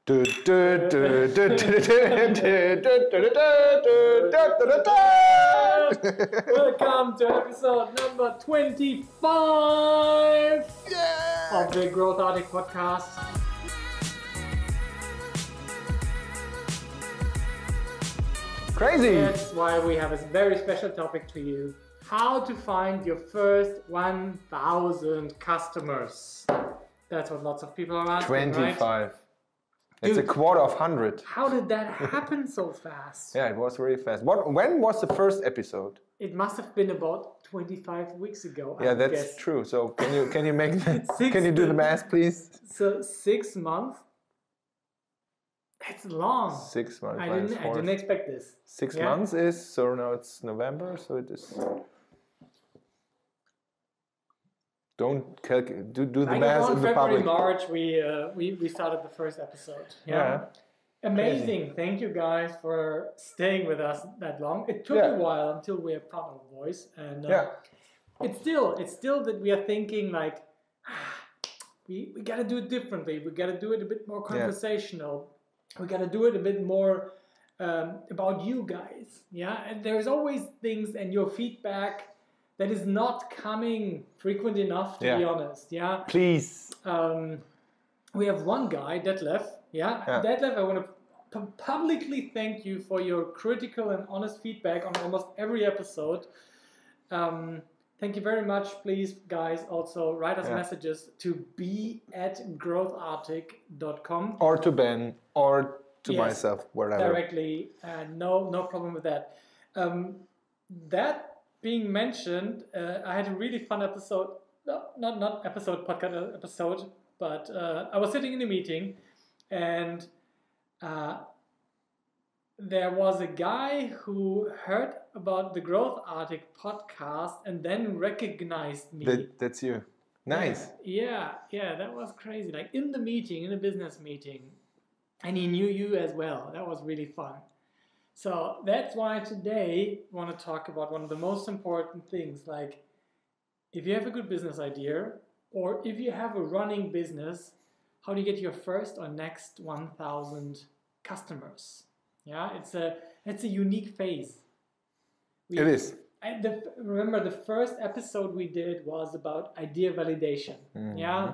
Welcome to episode number 25 of the GrowthArtic podcast. Crazy! That's why we have a very special topic to you. How to find your first 1,000 customers. That's what lots of people are asking, 25. Right? It's Dude, a quarter of 100. How did that happen so fast? Yeah, it was really fast. When was the first episode? It must have been about 25 weeks ago. Yeah, I that's guess. true. So can you make that? Six- Can you do the math, please? So 6 months? That's long. 6 months. I didn't expect this. 6 Yeah. months is, so now it's November, so it is. Don't calculate. Do the Like math on in the February, public. March, we started the first episode. Yeah. Amazing. Thank you guys for staying with us that long. It took a while until we have found our voice, and it's still that we are thinking like we got to do it differently. We got to do it a bit more conversational. We got to do it a bit more about you guys. Yeah, and there's always things and your feedback that is not coming frequent enough, to be honest. Yeah. Please. We have one guy, Detlef. Detlef, I want to publicly thank you for your critical and honest feedback on almost every episode. Thank you very much. Please, guys, also write us messages to be@growthartic.com. Or to Ben, or to myself, wherever. Directly. No problem with that. That being mentioned, I had a really fun episode. No, not episode, podcast episode. But I was sitting in a meeting, and there was a guy who heard about the GrowthArtic podcast and then recognized me. That's you. Nice. Yeah, that was crazy. Like in the meeting, in a business meeting, and he knew you as well. That was really fun. So that's why today I want to talk about one of the most important things. Like, if you have a good business idea, or if you have a running business, how do you get your first or next 1,000 customers? Yeah, it's a unique phase. It is. Remember, the first episode we did was about idea validation. Mm-hmm. Yeah,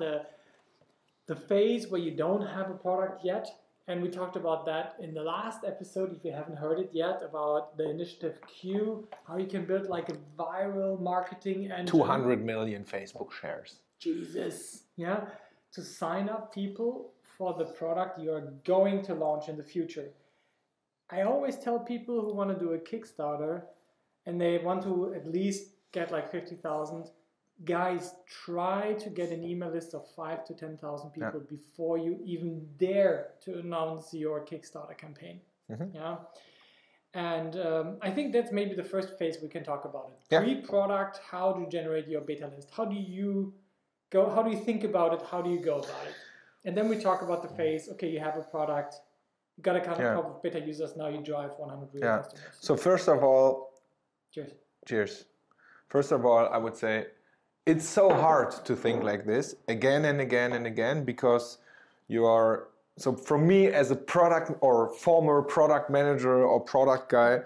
the phase where you don't have a product yet. And we talked about that in the last episode, if you haven't heard it yet, about the initiative Q, how you can build like a viral marketing engine. 200 million Facebook shares. Jesus. Yeah. To sign up people for the product you are going to launch in the future. I always tell people who want to do a Kickstarter and they want to at least get like 50,000, guys, try to get an email list of 5,000 to 10,000 people before you even dare to announce your Kickstarter campaign. Mm-hmm. Yeah. And I think that's maybe the first phase we can talk about it. Pre-product, how to generate your beta list. How do you think about it? How do you go about it? And then we talk about the phase, okay, you have a product, you got a couple of beta users, now you drive 100 real customers. So first of all, cheers. First of all, I would say it's so hard to think like this again and again and again, because you are, so for me as a product or former product manager or product guy,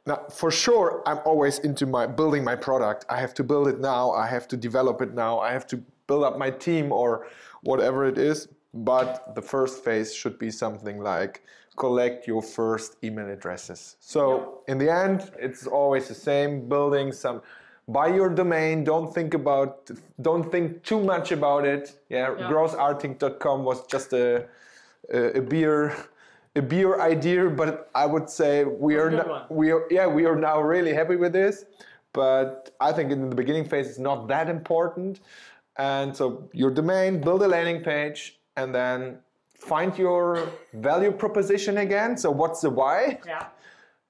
now, for sure, I'm always into building my product. I have to build it now. I have to develop it now. I have to build up my team or whatever it is. But the first phase should be something like collect your first email addresses. So in the end, it's always the same. Buy your domain. Don't think too much about it. GrowthArtic.com was just a beer idea, but I would say we are now really happy with this. But I think in the beginning phase it's not that important. And so your domain, build a landing page, and then find your value proposition again. So what's the why? Yeah.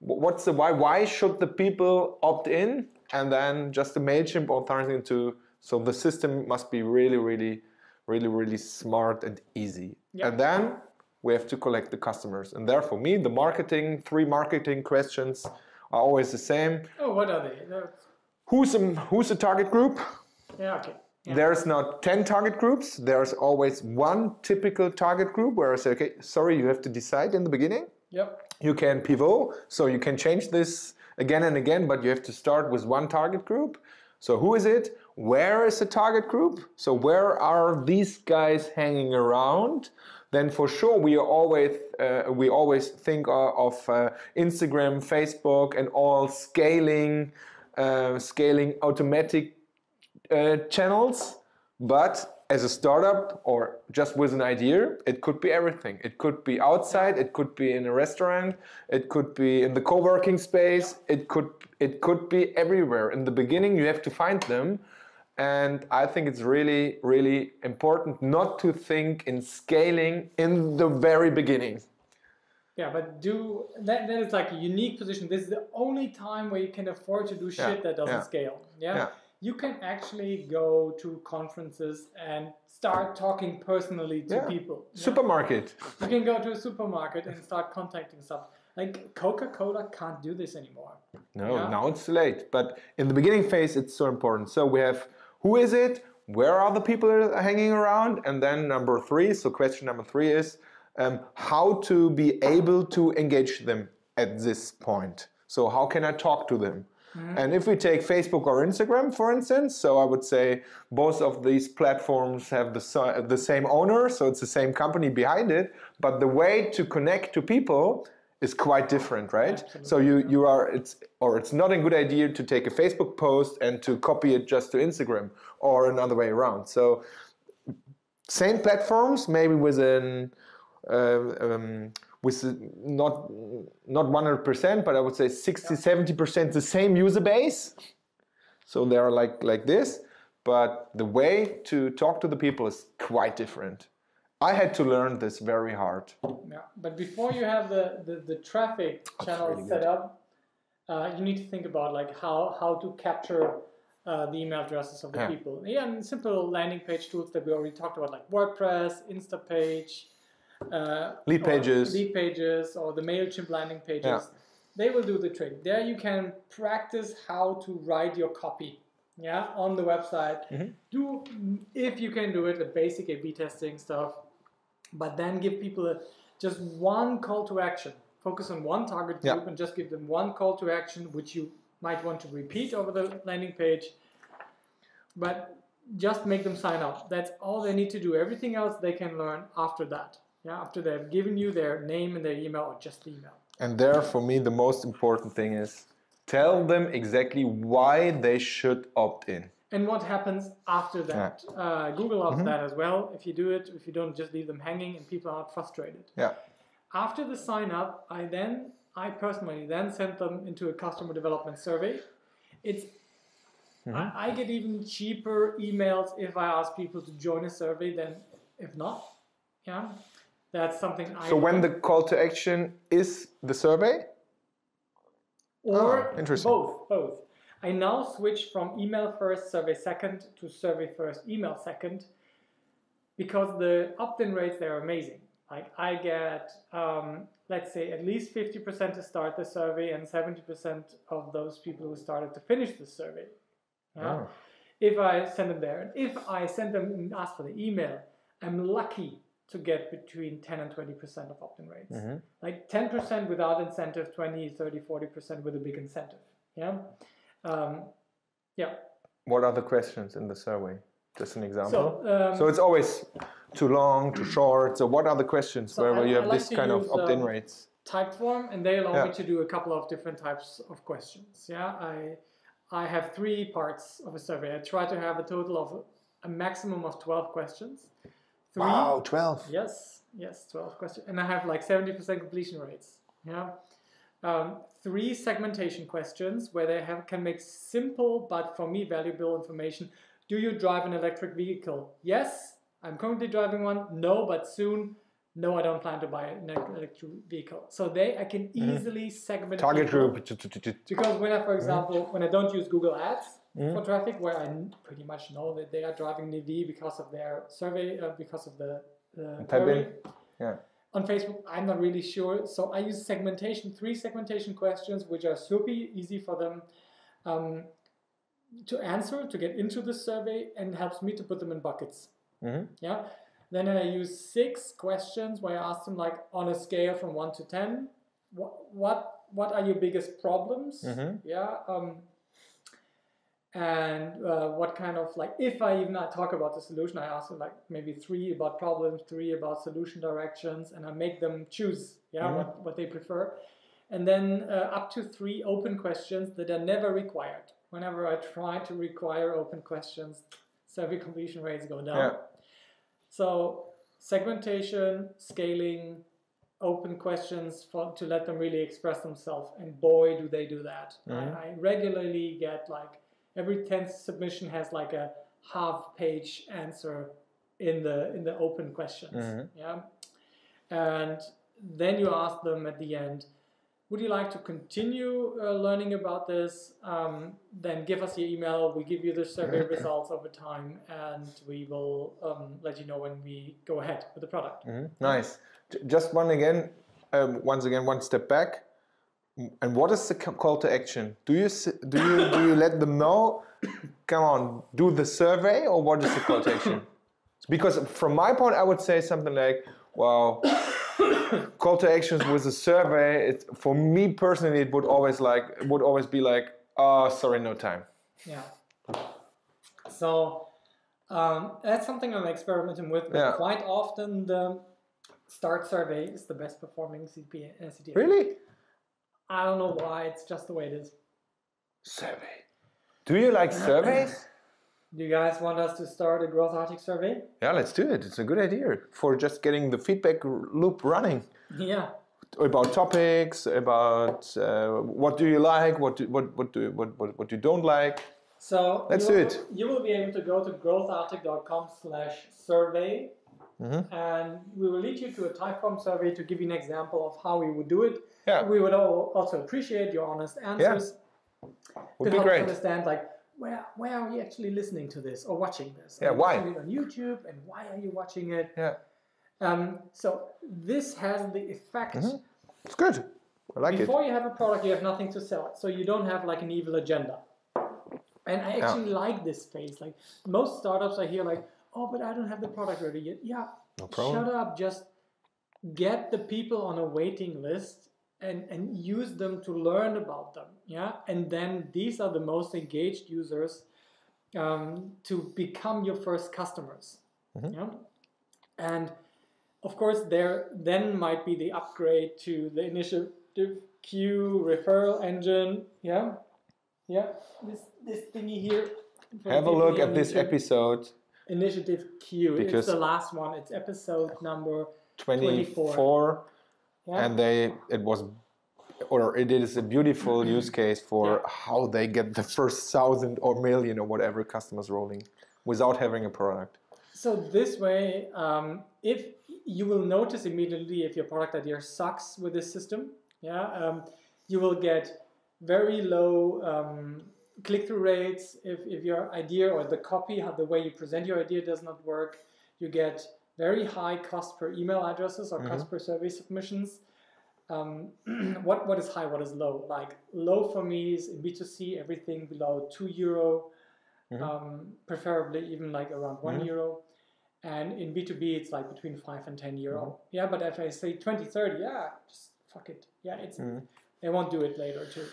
What's the why? Why should the people opt in? And then just a MailChimp or something so the system must be really, really, really, really smart and easy. Yep. And then we have to collect the customers. And there, for me, the 3 marketing questions are always the same. Oh, what are they? Who's the target group? Yeah, okay. There's not 10 target groups. There's always one typical target group where I say, okay, sorry, you have to decide in the beginning. Yep. You can pivot, so you can change this again and again, but you have to start with one target group. So who is it? Where is the target group? So where are these guys hanging around? Then for sure we always think of Instagram, Facebook, and all scaling automatic channels. But as a startup or just with an idea, it could be everything. It could be outside, it could be in a restaurant, it could be in the co-working space, it could be everywhere. In the beginning you have to find them. And I think it's really, really important not to think in scaling in the very beginning. Yeah, but that is like a unique position. This is the only time where you can afford to do shit that doesn't scale. Yeah? You can actually go to conferences and start talking personally to people. Supermarket. You can go to a supermarket and start contacting stuff. Like Coca-Cola can't do this anymore. No, now it's too late. But in the beginning phase, it's so important. So we have who is it? Where are the people that are hanging around? And then number 3, so question number 3 is how to be able to engage them at this point. So how can I talk to them? And if we take Facebook or Instagram, for instance, so I would say both of these platforms have the same owner, so it's the same company behind it, but the way to connect to people is quite different, right? Absolutely. So it's not a good idea to take a Facebook post and to copy it just to Instagram or another way around. So same platforms, maybe with not 100%, but I would say 60-70% the same user base. So they are like this, but the way to talk to the people is quite different. I had to learn this very hard. Yeah, but before you have the traffic channels set up, you need to think about like how to capture the email addresses of the people. Yeah, and simple landing page tools that we already talked about, like WordPress, Instapage, lead pages, or the MailChimp landing pages. They will do the trick. There you can practice how to write your copy. On the website. Do, if you can do it, the basic A/B testing stuff. But then give people just one call to action. Focus on one target group and just give them one call to action, which you might want to repeat over the landing page. But just make them sign up. That's all they need to do. Everything else they can learn after that. After they've given you their name and their email, or just the email. And there, for me, the most important thing is tell them exactly why they should opt in. And what happens after that? Google loves that as well. If you do it, if you don't just leave them hanging and people are not frustrated. After the sign up, I personally then send them into a customer development survey. I get even cheaper emails if I ask people to join a survey than if not. That's something So when the call to action is the survey? Or interesting. Both. I now switch from email first, survey second to survey first, email second, because the opt-in rates, they're amazing. Like I get, let's say, at least 50% to start the survey and 70% of those people who started to finish the survey. If I send them there. And if I send them and ask for the email, I'm lucky to get between 10 and 20% of opt-in rates. Like 10% without incentive, 20, 30, 40% with a big incentive. What are the questions in the survey? Just an example. So it's always too long, too short. So what are the questions where you have this kind of opt-in rates? Typeform, and they allow me to do a couple of different types of questions. I have 3 parts of a survey. I try to have a total of a maximum of 12 questions. 3, wow, 12. Yes, 12 questions. And I have like 70% completion rates. 3 segmentation questions where they can make simple but for me valuable information. Do you drive an electric vehicle? Yes, I'm currently driving one. No, but soon. No, I don't plan to buy an electric vehicle. So I can easily segment target group. Because when I, for example, when I don't use Google Ads for traffic, where I pretty much know that they are driving an EV because of their survey, because of the survey. On Facebook, I'm not really sure. So I use segmentation, 3 segmentation questions, which are super easy for them. to answer, to get into the survey, and helps me to put them in buckets. Yeah. Then I use 6 questions where I ask them, like, on a scale from 1 to 10, what are your biggest problems? Yeah. And what kind of, like, if I even talk about the solution, I ask them like maybe 3 about problems, 3 about solution directions, and I make them choose, what they prefer. And then up to 3 open questions that are never required. Whenever I try to require open questions, survey completion rates go down. Yeah. So segmentation, scaling, open questions to let them really express themselves, and boy, do they do that. I regularly get, like, every 10th submission has like a half-page answer in the open questions. Yeah, and then you ask them at the end, would you like to continue learning about this? Then give us your email. We give you the survey results over time, and we will let you know when we go ahead with the product. Nice. Just once again, one step back. And what is the call to action? Do you let them know? Come on, do the survey, or what is the call to action? Because from my point, I would say something like, well, call to actions with a survey. For me personally, it would always be like, oh, sorry, no time. Yeah. So that's something I'm experimenting with. But quite often, the start survey is the best performing CTA. Really? I don't know why, it's just the way it is. Survey. Do you like surveys? Do you guys want us to start a GrowthArtic survey? Yeah, let's do it. It's a good idea for just getting the feedback loop running. Yeah. About topics, about what do you like, what you don't like. So let's do it. You will be able to go to growthartic.com/survey. And we will lead you to a Typeform survey to give you an example of how we would do it. Yeah. We would also appreciate your honest answers. Would to be help great. Understand, like, where are you actually listening to this or watching this? Yeah, are you why? watching it on YouTube, and why are you watching it? Yeah. So this has the effect. It's good. I like it. Before you have a product, you have nothing to sell, so you don't have like an evil agenda. And I actually like this phase. Like, most startups I hear, like, oh, but I don't have the product ready yet. Yeah, no problem. Shut up. Just get the people on a waiting list and use them to learn about them. Yeah, and then these are the most engaged users to become your first customers. Yeah, and of course there then might be the upgrade to the initiative queue referral engine. Yeah, this thingy here. Have a look at this episode. Initiative Q. It's the last one. It's episode number 24. Yeah. And it is a beautiful use case for how they get the first 1,000 or million or whatever customers rolling without having a product. So this way, if you will notice immediately if your product idea sucks with this system, you will get very low click-through rates. If your idea or the copy, the way you present your idea does not work, you get very high cost per email addresses or cost per survey submissions. What is high, what is low? Like, low for me is in B2C, everything below €2, preferably even like around €1. And in B2B, it's like between 5 and €10. Yeah, but if I say 20, 30, just fuck it. Yeah, they won't do it later too.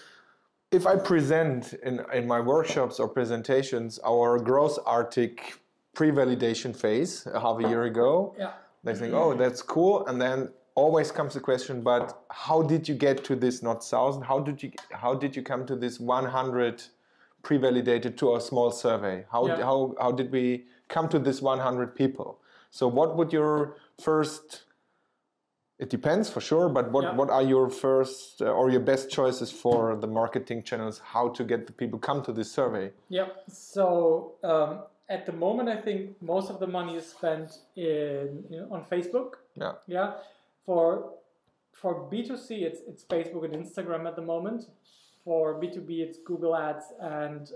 If I present in my workshops or presentations our GrowthArtic pre-validation phase half a year ago, they think, oh, that's cool. And then always comes the question, but how did you get to this not 1,000? How did you come to this 100 pre-validated to a small survey? How did we come to this 100 people? So what would your first... It depends for sure, but what are your first or your best choices for the marketing channels? How to get the people come to this survey? Yeah. So at the moment, I think most of the money is spent on Facebook. Yeah. Yeah. For B2C, it's Facebook and Instagram at the moment. For B2B, it's Google Ads and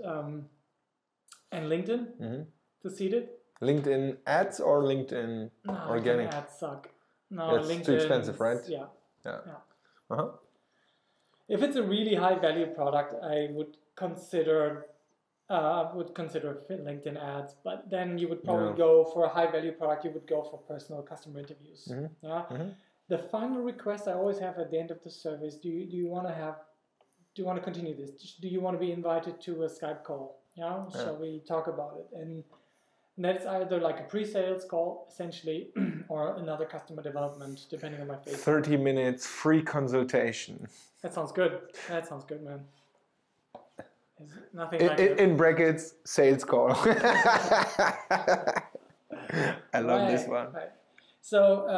LinkedIn to seed it. LinkedIn Ads or LinkedIn Organic? LinkedIn Ads suck. No, it's LinkedIn, too expensive, right? Yeah. If it's a really high value product, I would consider I would consider LinkedIn ads, but then you would probably go for a high value product. You would go for personal customer interviews. Yeah. The final request I always have at the end of the service: do you want to continue this? Do you want to be invited to a Skype call? Yeah. Shall we talk about it? And that's either like a pre-sales call, essentially, or another customer development, depending on my phase. 30 minutes free consultation. That sounds good. That sounds good, man. Nothing like it. In brackets, sales call. I love this one. Right. So,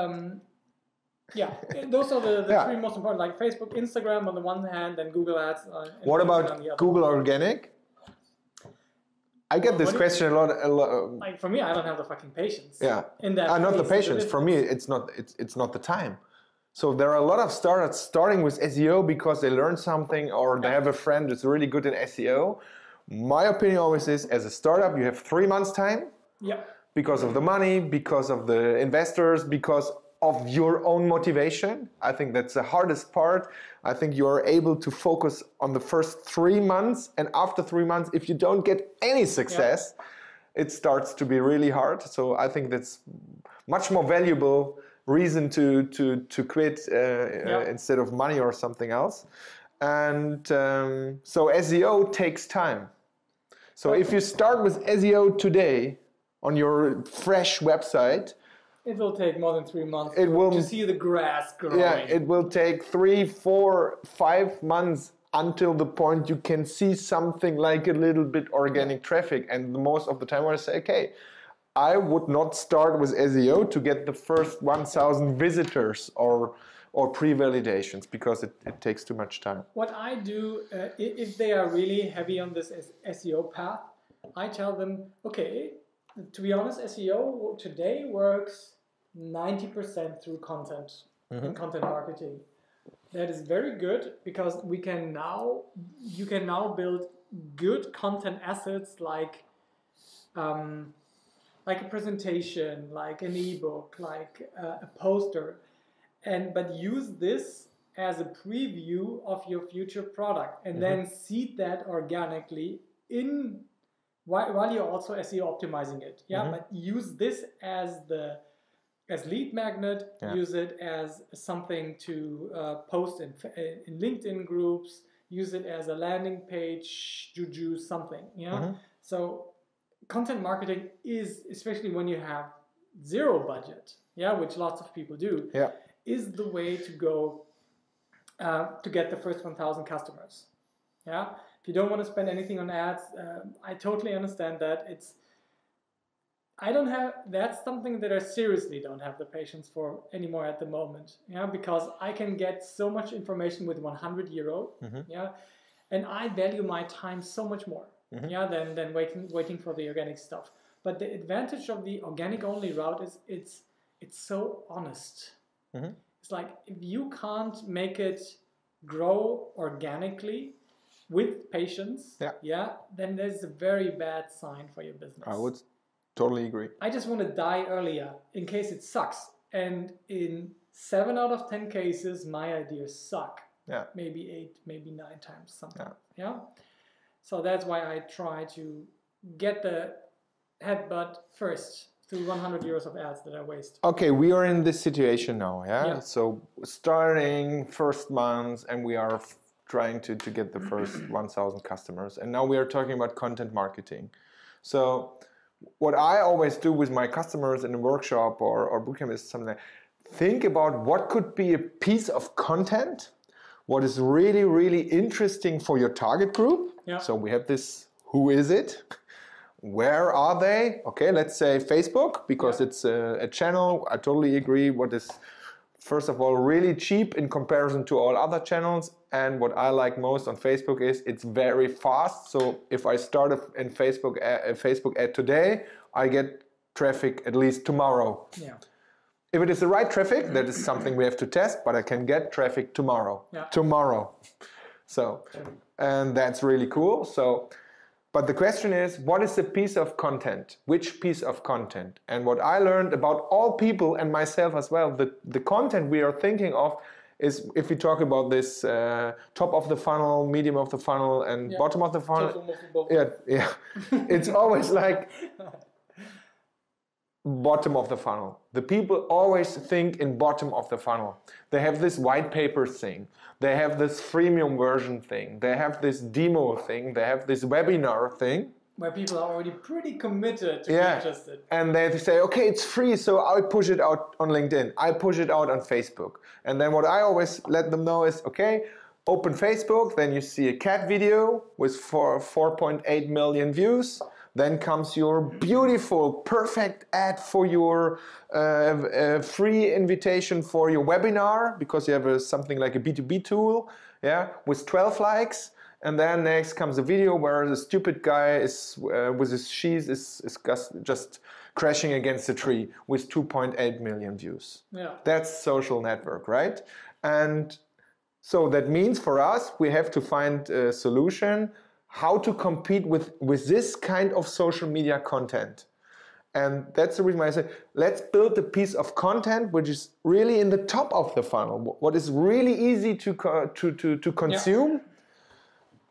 yeah, those are the three most important, like Facebook, Instagram on the one hand, and Google Ads. What about Google Organic? I get this question a lot. Like for me, I don't have the fucking patience. Yeah, in that not the patience. For me, it's not the time. So there are a lot of startups starting with SEO because they learn something or they have a friend that's really good in SEO. My opinion always is, as a startup, you have 3 months time. Yeah. Because of the money, because of the investors, because of your own motivation. I think that's the hardest part. I think you are able to focus on the first 3 months, and after 3 months, if you don't get any success, it starts to be really hard. So I think that's much more valuable reason to quit instead of money or something else. And so SEO takes time. So if you start with SEO today on your fresh website, it will take more than 3 months to see the grass growing. Yeah, it will take 3, 4, 5 months until the point you can see something like a little bit organic traffic. And most of the time I say, okay, I would not start with SEO to get the first 1,000 visitors or pre-validations because it takes too much time. What I do, if they are really heavy on this SEO path, I tell them, okay, to be honest, SEO today works 90% through content and content marketing. That is very good because you can now build good content assets like a presentation, like an ebook, like a poster, but use this as a preview of your future product, and then seed that organically in while you're also SEO optimizing it. Yeah, but use this as lead magnet. Use it as something to post in LinkedIn groups. Use it as a landing page. Juju something. Yeah. So content marketing is, especially when you have zero budget, which lots of people do, is the way to go to get the first 1,000 customers. Yeah, if you don't want to spend anything on ads, I totally understand that. That's something that I seriously don't have the patience for anymore at the moment. Yeah, because I can get so much information with €100. Yeah, and I value my time so much more. Than waiting for the organic stuff. But the advantage of the organic only route is it's so honest. It's like if you can't make it grow organically with patience, then there's a very bad sign for your business. I would totally agree. I just want to die earlier in case it sucks. And in 7 out of 10 cases, my ideas suck. Yeah. Maybe 8, maybe 9 times sometimes. Yeah. So that's why I try to get the headbutt first through €100 of ads that I waste. Okay, we are in this situation now, So starting first month, and we are trying to get the first 1,000 customers. And now we are talking about content marketing. So what I always do with my customers in a workshop or bootcamp is something like, think about what could be a piece of content, what is really, really interesting for your target group. Yeah. So we have this, who is it? Where are they? Okay, let's say Facebook, because it's a channel. I totally agree. What is, first of all, really cheap in comparison to all other channels. And what I like most on Facebook is it's very fast. So if I start a Facebook ad today, I get traffic at least tomorrow. Yeah. If it is the right traffic, that is something we have to test, but I can get traffic tomorrow. Yeah. Tomorrow. So, and that's really cool. So, but the question is, what is the piece of content? Which piece of content? And what I learned about all people and myself as well, the content we are thinking of is if we talk about this top of the funnel, medium of the funnel, and bottom of the funnel. Yeah. It's always like bottom of the funnel. The people always think in bottom of the funnel. They have this white paper thing. They have this freemium version thing. They have this demo thing. They have this webinar thing. Where people are already pretty committed to be interested. And they say, okay, it's free, so I'll push it out on LinkedIn. I push it out on Facebook. And then what I always let them know is, okay, open Facebook, then you see a cat video with 4.8 million views. Then comes your beautiful, perfect ad for your free invitation for your webinar, because you have something like a B2B tool, with 12 likes. And then next comes a video where the stupid guy is with his cheese is just crashing against a tree with 2.8 million views. Yeah. That's social network, right? And so that means for us, we have to find a solution how to compete with this kind of social media content. And that's the reason why I say, let's build a piece of content which is really in the top of the funnel, what is really easy to consume. Yeah.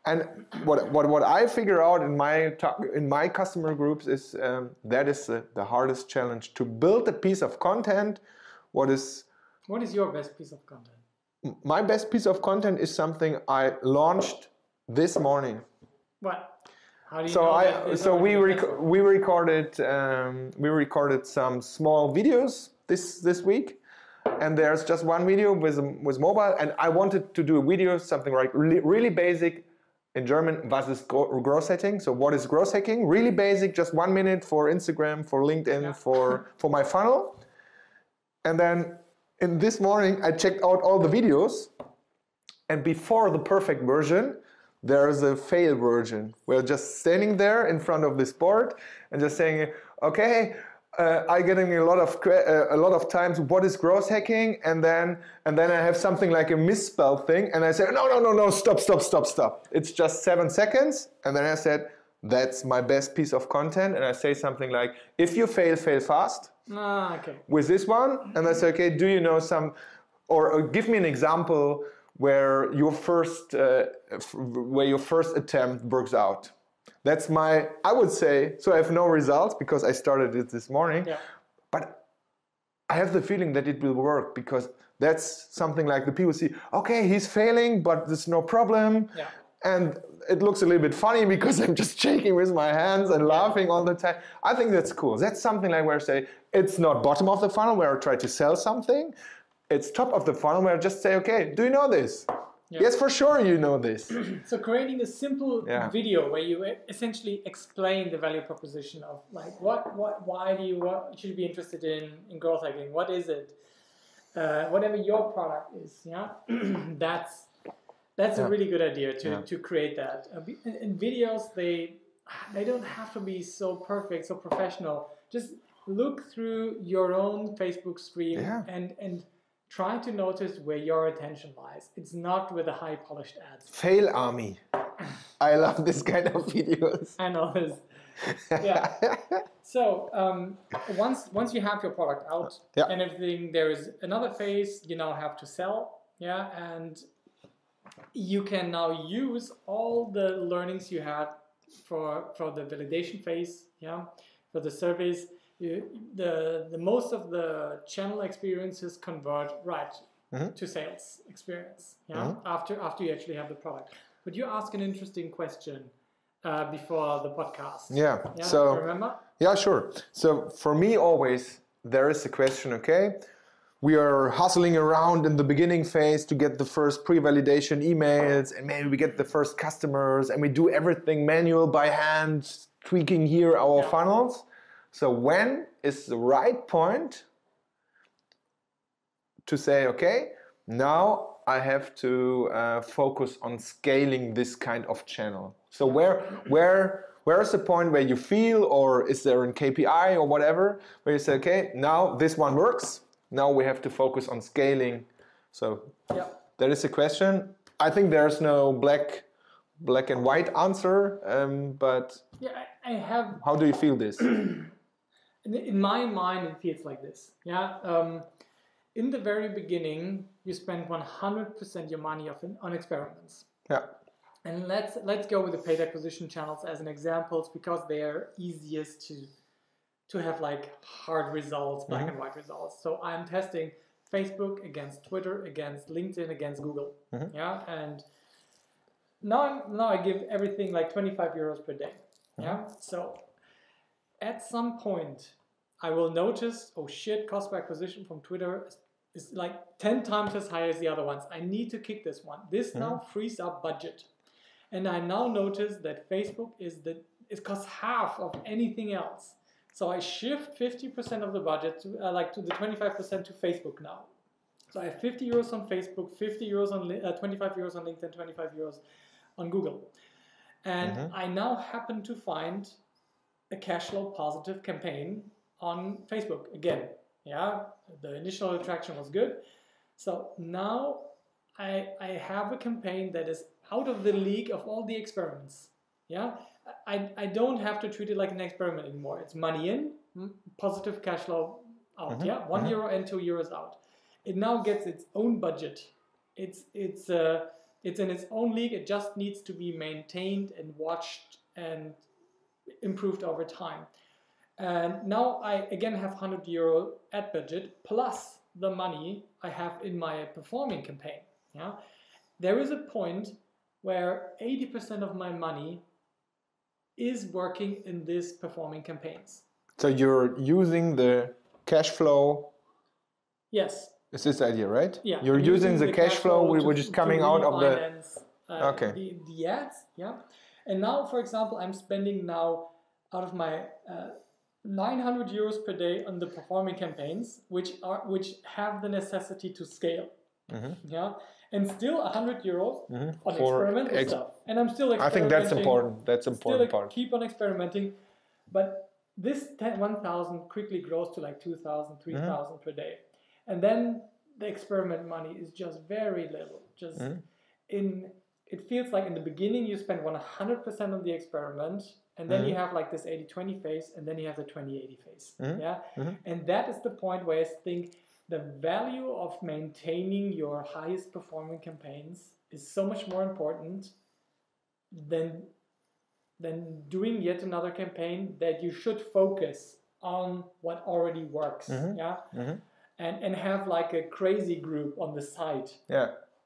And what I figure out in my customer groups is that is the hardest challenge, to build a piece of content. What is your best piece of content? My best piece of content is something I launched this morning. What? How do you know we recorded some small videos this week. And there's just one video with mobile, and I wanted to do a video, something like really basic. In German, was ist growth hacking? So what is growth hacking? Really basic, just 1 minute for Instagram, for LinkedIn, for my funnel. And then in this morning, I checked out all the videos. And before the perfect version, there's a fail version. We're just standing there in front of this board and just saying, okay, I getting a lot of times, what is growth hacking? And then I have something like a misspell thing, and I said, no, stop. It's just 7 seconds. And then I said, that's my best piece of content. And I say something like, if you fail fast. Okay. With this one. And I say, okay, do you know or give me an example where your first attempt works out. That's I would say, so I have no results because I started it this morning, but I have the feeling that it will work, because that's something like the people see, okay, he's failing, but there's no problem. Yeah. And it looks a little bit funny because I'm just shaking with my hands and laughing all the time. I think that's cool. That's something like where I say, it's not bottom of the funnel where I try to sell something. It's top of the funnel where I just say, okay, do you know this? Yeah. Yes, for sure you know this. So creating a simple video where you essentially explain the value proposition of like what should you be interested in growth hacking? What is it? Whatever your product is, that's a really good idea to create that. And videos, they don't have to be so perfect, so professional. Just look through your own Facebook stream and try to notice where your attention lies. It's not with the high polished ads. Fail army. I love this kind of videos. I know this. Yeah. So once you have your product out and everything, there is another phase. You now have to sell. Yeah, and you can now use all the learnings you had for the validation phase. Yeah, for the surveys. The most of the channel experiences convert to sales experience after you actually have the product. But you asked an interesting question before the podcast. So remember? Yeah, sure. So for me always there is a question, okay, we are hustling around in the beginning phase to get the first pre-validation emails, and maybe we get the first customers, and we do everything manual by hand, tweaking here our funnels. So when is the right point to say, okay, now I have to focus on scaling this kind of channel? So where is the point where you feel, or is there a KPI or whatever, where you say, okay, now this one works, now we have to focus on scaling. So that is a question. I think there's no black and white answer, but I have. How do you feel this? In my mind, it feels like this. in the very beginning, you spend 100% your money on experiments. Yeah. And let's go with the paid acquisition channels as an example, because they are easiest to have like hard results, black and white results. So I'm testing Facebook against Twitter, against LinkedIn, against Google. Yeah, and now I give everything like 25 euros per day. Yeah, so at some point I will notice, oh shit, cost per acquisition from Twitter is like 10 times as high as the other ones. I need to kick this one. This now frees up budget. And I now notice that Facebook it costs half of anything else. So I shift 50% of the budget to the 25% to Facebook now. So I have 50 euros on Facebook, 50 euros on 25 euros on LinkedIn, 25 euros on Google. And I now happen to find a cash flow positive campaign on Facebook again. Yeah, the initial attraction was good. So now I have a campaign that is out of the league of all the experiments. Yeah, I don't have to treat it like an experiment anymore. It's money in, positive cash flow out. Yeah, 1 euro in, 2 euros out. It now gets its own budget. It's in its own league. It just needs to be maintained and watched and improved over time. And now I again have 100 euro ad budget plus the money I have in my performing campaign. Yeah, there is a point where 80% of my money is working in these performing campaigns. So you're using the cash flow. Yes. Is this the idea, right? Yeah. You're using the cash flow which is coming out of the... the ads. Yeah. And now, for example, I'm spending now out of my 900 euros per day on the performing campaigns, which have the necessity to scale. Yeah. And still 100 euros on experimental stuff. And I'm still experimenting. I think that's important. That's important part. Keep on experimenting. But this 1,000 quickly grows to like 2,000, 3,000 per day. And then the experiment money is just very little. Just it feels like in the beginning you spend 100% on the experiment, and then you have like this 80-20 phase, and then you have the 20-80 phase. Yeah, and that is the point where I think the value of maintaining your highest performing campaigns is so much more important than doing yet another campaign, that you should focus on what already works. Yeah. And have like a crazy group on the side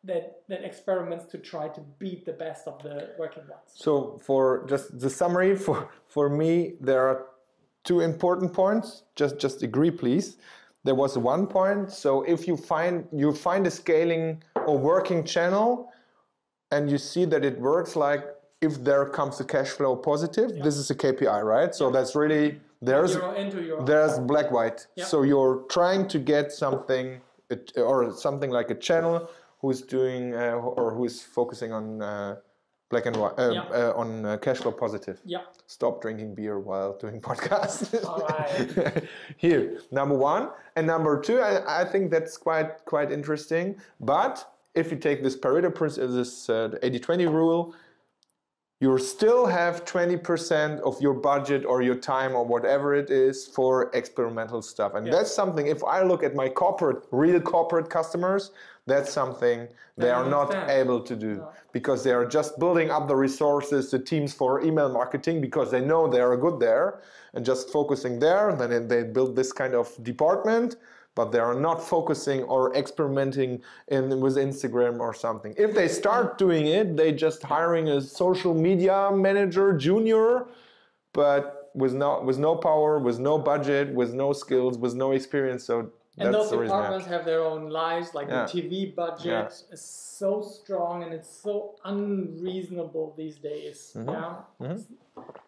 that experiments to try to beat the best of the working ones. So for just the summary, for me, there are two important points. Just agree, please. There was one point. So if you find a scaling or working channel and you see that it works, like if there comes a cash flow positive, this is a KPI, right? So that's really... There's black white. Yep. So you're trying to get something or something like a channel who's doing or who's focusing on black and white on cash flow positive. Yeah. Stop drinking beer while doing podcasts. All right. Here, number one, and number two. I think that's quite interesting. But if you take this Pareto principle, this 80-20 rule, you still have 20% of your budget or your time or whatever it is for experimental stuff. And that's something, if I look at my real corporate customers, that's something they are not able to do because they are just building up the resources, the teams for email marketing, because they know they are good there and just focusing there. Then they build this kind of department, but they are not focusing or experimenting with Instagram or something. If they start doing it, they just hiring a social media manager, junior, but with no power, with no budget, with no skills, with no experience. So and those departments have their own lives. Like the TV budget is so strong and it's so unreasonable these days.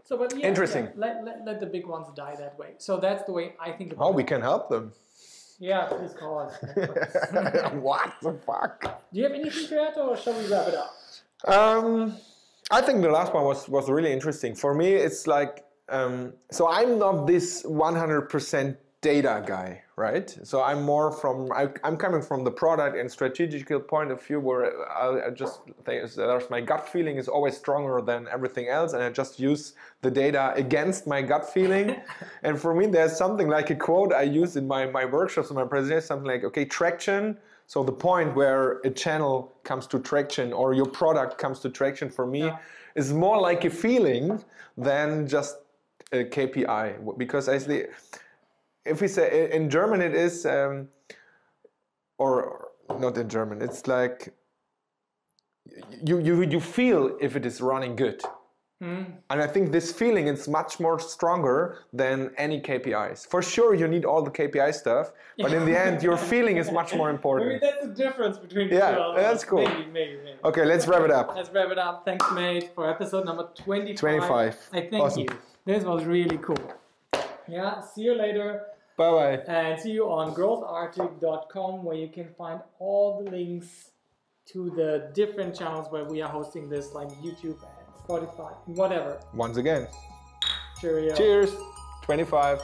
So, but interesting. Let the big ones die that way. So that's the way I think about it. Oh, we can help them. Yeah, please call us. What the fuck? Do you have anything to add, or shall we wrap it up? I think the last one was really interesting. For me, it's like, so I'm not this 100% data guy, right? So I'm more from, I'm coming from the product and strategical point of view, where I just think there's my gut feeling is always stronger than everything else, and I just use the data against my gut feeling. And for me, there's something like a quote I use in my workshops and my presentations, something like, okay, traction. So the point where a channel comes to traction or your product comes to traction for me is more like a feeling than just a KPI, because if we say in German it is, or not in German, it's like you feel if it is running good. And I think this feeling is much more stronger than any KPIs. For sure, you need all the KPI stuff, but in the end, your feeling is much more important. Maybe that's the difference between the two. Yeah, that's cool. Maybe. Okay, let's wrap it up. Let's wrap it up. Thanks, mate, for episode number 25. 25. I thank Awesome. you. This was really cool. Yeah, see you later. Bye-bye. And see you on growthartic.com, where you can find all the links to the different channels where we are hosting this, like YouTube and Spotify, whatever. Once again. Cheerio. Cheers. 25.